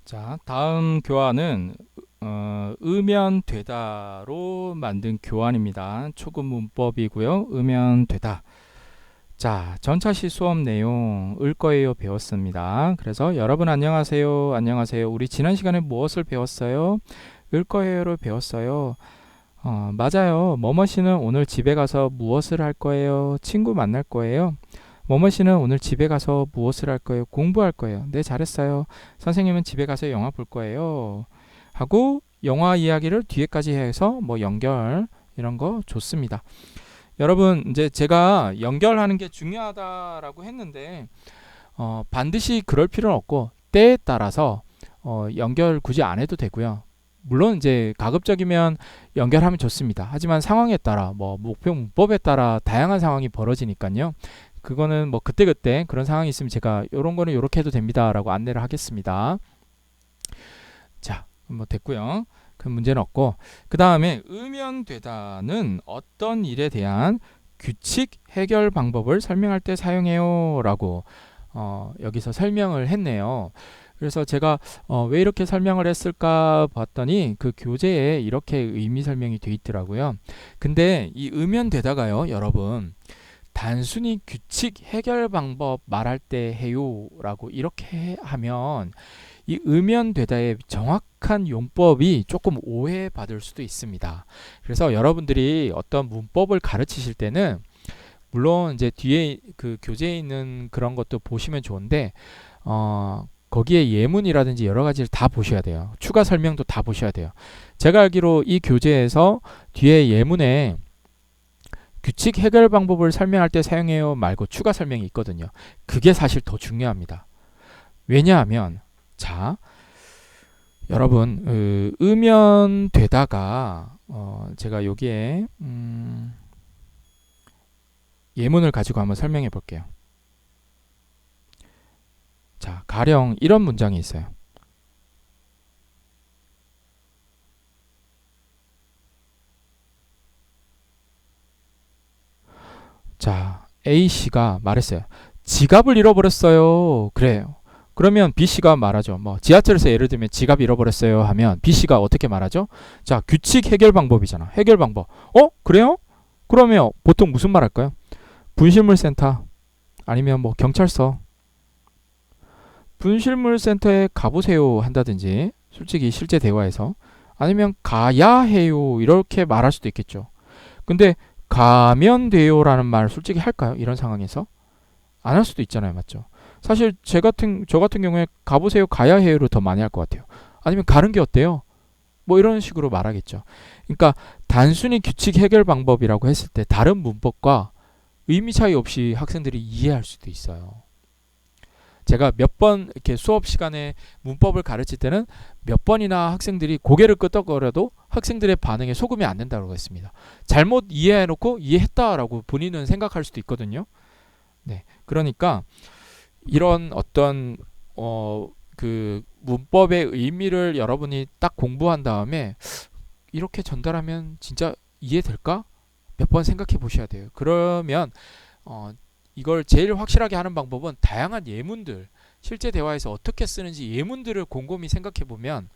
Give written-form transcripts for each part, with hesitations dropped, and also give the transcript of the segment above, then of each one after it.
자, 다음 교환은 의면되다로 만든 교환입니다. 초급 문법이고요. 의면되다. 자, 전차시 수업 내용 을 거예요 배웠습니다. 그래서 여러분 안녕하세요. 안녕하세요. 우리 지난 시간에 무엇을 배웠어요? 을 거예요를 배웠어요. 맞아요. 뭐뭐 씨는 오늘 집에 가서 무엇을 할 거예요? 친구 만날 거예요? 뭐뭐 씨는 오늘 집에 가서 무엇을 할 거예요? 공부할 거예요. 네, 잘했어요. 선생님은 집에 가서 영화 볼 거예요. 하고 영화 이야기를 뒤에까지 해서 뭐 연결 이런 거 좋습니다. 여러분 이제 제가 연결하는 게 중요하다라고 했는데 반드시 그럴 필요는 없고 때에 따라서 연결 굳이 안 해도 되고요. 물론 이제 가급적이면 연결하면 좋습니다. 하지만 상황에 따라 뭐 목표 문법에 따라 다양한 상황이 벌어지니까요. 그거는 뭐 그때그때 그런 상황이 있으면 제가 요런 거는 요렇게 해도 됩니다라고 안내를 하겠습니다. 자, 뭐 됐고요. 그 문제는 없고 그 다음에 의면되다는 어떤 일에 대한 규칙 해결 방법을 설명할 때 사용해요 라고 여기서 설명을 했네요. 그래서 제가 왜 이렇게 설명을 했을까 봤더니 그 교재에 이렇게 의미 설명이 돼 있더라고요. 근데 이 의면되다가요, 여러분 단순히 규칙 해결 방법 말할 때 해요 라고 이렇게 하면 이 의면되다의 정확한 용법이 조금 오해받을 수도 있습니다. 그래서 여러분들이 어떤 문법을 가르치실 때는 물론 이제 뒤에 그 교재에 있는 그런 것도 보시면 좋은데 거기에 예문이라든지 여러 가지를 다 보셔야 돼요. 추가 설명도 다 보셔야 돼요. 제가 알기로 이 교재에서 뒤에 예문에 규칙 해결 방법을 설명할 때 사용해요 말고 추가 설명이 있거든요. 그게 사실 더 중요합니다. 왜냐하면 자, 여러분 의면되다가 제가 여기에 예문을 가지고 한번 설명해 볼게요. 자, 가령 이런 문장이 있어요. 자, A씨가 말했어요. 지갑을 잃어버렸어요. 그래요. 그러면 B씨가 말하죠. 뭐 지하철에서 예를 들면 지갑 잃어버렸어요 하면 B씨가 어떻게 말하죠? 자, 규칙 해결 방법이잖아. 해결 방법. 그래요? 그러면 보통 무슨 말 할까요? 분실물센터 아니면 뭐 경찰서 분실물센터에 가보세요 한다든지 솔직히 실제 대화에서 아니면 가야 해요 이렇게 말할 수도 있겠죠. 근데 가면 돼요라는 말 솔직히 할까요? 이런 상황에서 안 할 수도 있잖아요, 맞죠? 사실 저 같은 경우에 가보세요, 가야 해요를 더 많이 할 것 같아요. 아니면 가는 게 어때요? 뭐 이런 식으로 말하겠죠. 그러니까 단순히 규칙 해결 방법이라고 했을 때 다른 문법과 의미 차이 없이 학생들이 이해할 수도 있어요. 제가 몇 번 이렇게 수업 시간에 문법을 가르칠 때는 몇 번이나 학생들이 고개를 끄덕거려도 학생들의 반응에 소금이 안 된다고 했습니다. 잘못 이해해놓고 이해했다라고 본인은 생각할 수도 있거든요. 네, 그러니까 이런 어떤 그 문법의 의미를 여러분이 딱 공부한 다음에 이렇게 전달하면 진짜 이해될까? 몇 번 생각해 보셔야 돼요. 그러면 이걸 제일 확실하게 하는 방법은 다양한 예문들, 실제 대화에서 어떻게 쓰는지 예문들을 곰곰이 생각해 보면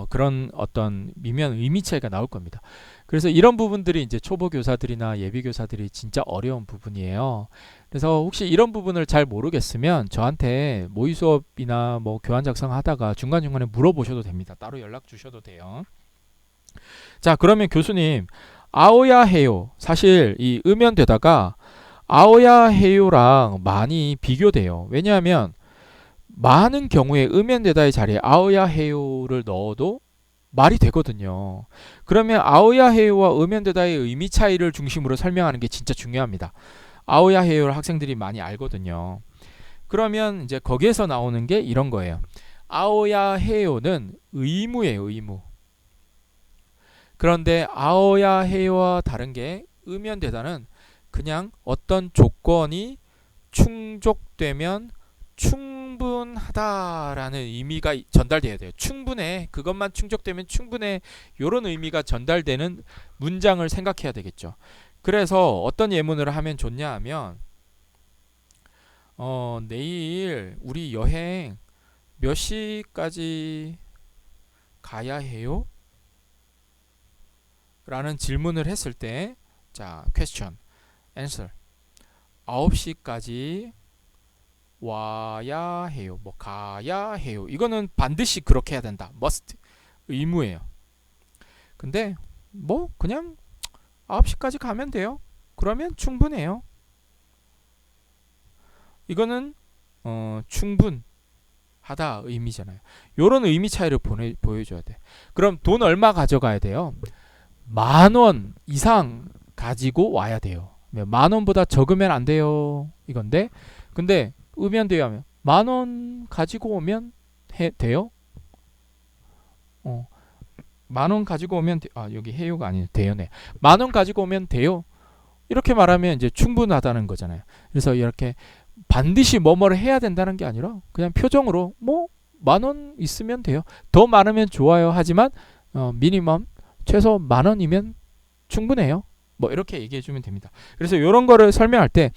그런 어떤 미묘한 의미 차이가 나올 겁니다. 그래서 이런 부분들이 이제 초보 교사들이나 예비 교사들이 진짜 어려운 부분이에요. 그래서 혹시 이런 부분을 잘 모르겠으면 저한테 모의 수업이나 뭐 교환 작성하다가 중간중간에 물어보셔도 됩니다. 따로 연락 주셔도 돼요. 자, 그러면 교수님, 아오야 해요. 사실 이 음연되다가 아오야 해요랑 많이 비교돼요. 왜냐하면 많은 경우에 음연되다의 자리에 아오야 해요를 넣어도 말이 되거든요. 그러면 아오야 해요와 음연되다의 의미 차이를 중심으로 설명하는 게 진짜 중요합니다. 아오야 해요를 학생들이 많이 알거든요. 그러면 이제 거기에서 나오는 게 이런 거예요. 아오야 해요는 의무예요, 의무. 그런데 아오야 해요와 다른 게 음연되다는 그냥 어떤 조건이 충족되면 충분하다라는 의미가 전달돼야 돼요. 충분해. 그것만 충족되면 충분해. 이런 의미가 전달되는 문장을 생각해야 되겠죠. 그래서 어떤 예문을 하면 좋냐 하면 내일 우리 여행 몇 시까지 가야 해요? 라는 질문을 했을 때, 자, question, answer. 9시까지 와야 해요. 뭐 가야 해요. 이거는 반드시 그렇게 해야 된다. must. 의무예요. 근데 뭐 그냥 9시까지 가면 돼요. 그러면 충분해요. 이거는 충분하다 의미잖아요. 요런 의미 차이를 보여줘야 돼. 그럼 돈 얼마 가져가야 돼요? 10,000원 이상 가지고 와야 돼요. 10,000원보다 적으면 안 돼요. 이건데 근데 의미한대요 하면 10,000원 가지고 오면 돼요? 10,000원 가지고 오면 여기 해요가 아니에요. 돼요네. 10,000원 가지고 오면 돼요. 이렇게 말하면 이제 충분하다는 거잖아요. 그래서 이렇게 반드시 뭐뭐를 해야 된다는 게 아니라 그냥 표정으로 뭐 10,000원 있으면 돼요. 더 많으면 좋아요. 하지만 미니멈 최소 10,000원이면 충분해요. 뭐 이렇게 얘기해 주면 됩니다. 그래서 이런 거를 설명할 때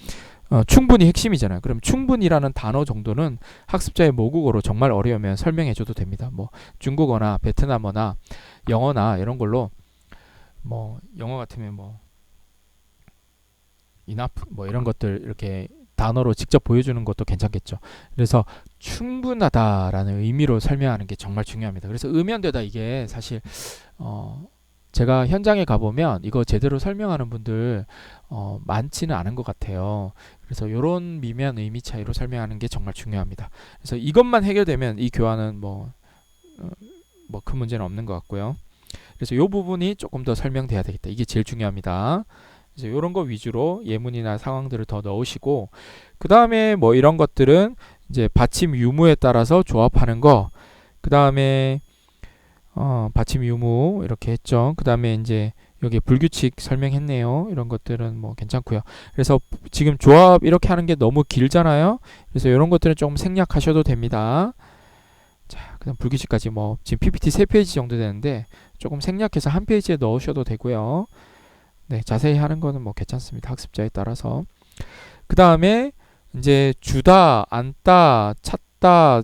충분히 핵심이잖아요. 그럼 충분이라는 단어 정도는 학습자의 모국어로 정말 어려우면 설명해 줘도 됩니다. 뭐 중국어나 베트남어나 영어나 이런 걸로 뭐 영어 같으면 뭐 enough 뭐 이런 것들 이렇게 단어로 직접 보여주는 것도 괜찮겠죠. 그래서 충분하다라는 의미로 설명하는 게 정말 중요합니다. 그래서 의미한데다 이게 사실 제가 현장에 가보면 이거 제대로 설명하는 분들 많지는 않은 것 같아요. 그래서 이런 미묘한 의미 차이로 설명하는 게 정말 중요합니다. 그래서 이것만 해결되면 이 교환은 뭐 큰 문제는 없는 것 같고요. 그래서 이 부분이 조금 더 설명돼야 되겠다. 이게 제일 중요합니다. 그래서 이런 거 위주로 예문이나 상황들을 더 넣으시고 그 다음에 뭐 이런 것들은 이제 받침 유무에 따라서 조합하는 거. 그 다음에 받침 유무 이렇게 했죠. 그 다음에 이제 여기 불규칙 설명했네요. 이런 것들은 뭐 괜찮고요. 그래서 지금 조합 이렇게 하는 게 너무 길잖아요. 그래서 이런 것들은 조금 생략하셔도 됩니다. 자, 그다음 불규칙까지 뭐 지금 PPT 3페이지 정도 되는데 조금 생략해서 한 페이지에 넣으셔도 되고요. 네, 자세히 하는 거는 뭐 괜찮습니다. 학습자에 따라서. 그 다음에 이제 주다, 앉다, 찾다,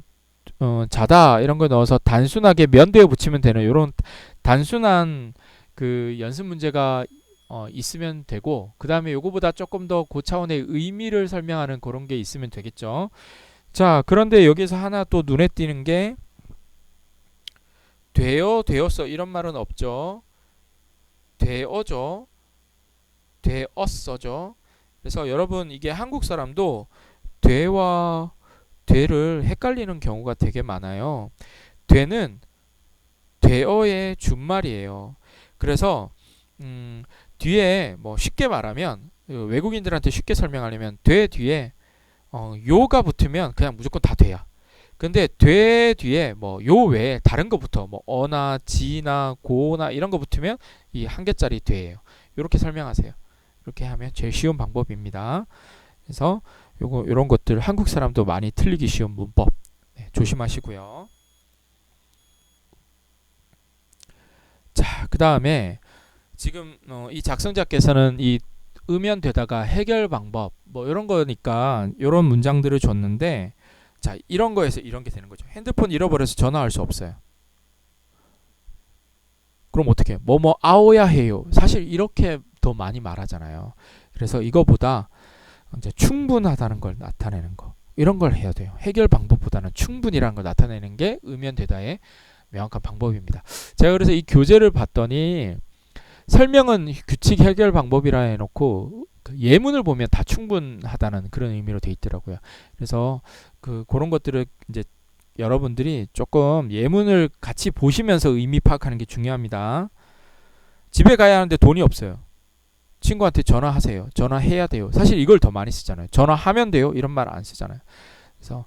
자다 이런 거 넣어서 단순하게 면대에 붙이면 되는 이런 단순한 그 연습 문제가 있으면 되고 그 다음에 요거보다 조금 더 고차원의 의미를 설명하는 그런 게 있으면 되겠죠. 자, 그런데 여기서 하나 또 눈에 띄는 게 되어, 되었어 이런 말은 없죠. 되어죠. 되었어죠. 그래서 여러분 이게 한국 사람도 되와 되를 헷갈리는 경우가 되게 많아요. 되는 되어의 준말이에요. 그래서 뒤에 뭐 쉽게 말하면 외국인들한테 쉽게 설명하려면 돼 뒤에 요가 붙으면 그냥 무조건 다 돼야. 근데 돼 뒤에 뭐 요 외에 다른 거부터 뭐 어나 지나 고나 이런 거 붙으면 이 한 개짜리 돼예요. 이렇게 설명하세요. 이렇게 하면 제일 쉬운 방법입니다. 그래서 요런 것들 한국 사람도 많이 틀리기 쉬운 문법 조심하시고요. 자, 그 다음에 지금 이 작성자께서는 이 음연되다가 해결 방법 뭐 이런 거니까 이런 문장들을 줬는데 자, 이런 거에서 이런 게 되는 거죠. 핸드폰 잃어버려서 전화할 수 없어요. 그럼 어떻게? 뭐뭐 아오야 해요. 사실 이렇게 더 많이 말하잖아요. 그래서 이거보다 이제 충분하다는 걸 나타내는 거 이런 걸 해야 돼요. 해결 방법보다는 충분이라는 걸 나타내는 게 음연되다의 명확한 방법입니다. 제가 그래서 이 교재를 봤더니 설명은 규칙 해결 방법이라 해놓고 그 예문을 보면 다 충분하다는 그런 의미로 돼 있더라고요. 그래서 그런 것들을 이제 여러분들이 조금 예문을 같이 보시면서 의미 파악하는 게 중요합니다. 집에 가야 하는데 돈이 없어요. 친구한테 전화하세요. 전화해야 돼요. 사실 이걸 더 많이 쓰잖아요. 전화하면 돼요. 이런 말 안 쓰잖아요. 그래서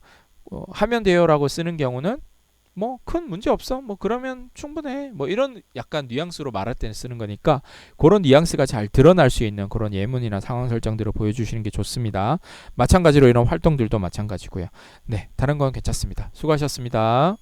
하면 돼요라고 쓰는 경우는 뭐 큰 문제 없어. 뭐 그러면 충분해. 뭐 이런 약간 뉘앙스로 말할 때는 쓰는 거니까 그런 뉘앙스가 잘 드러날 수 있는 그런 예문이나 상황 설정들을 보여주시는 게 좋습니다. 마찬가지로 이런 활동들도 마찬가지고요. 네, 다른 건 괜찮습니다. 수고하셨습니다.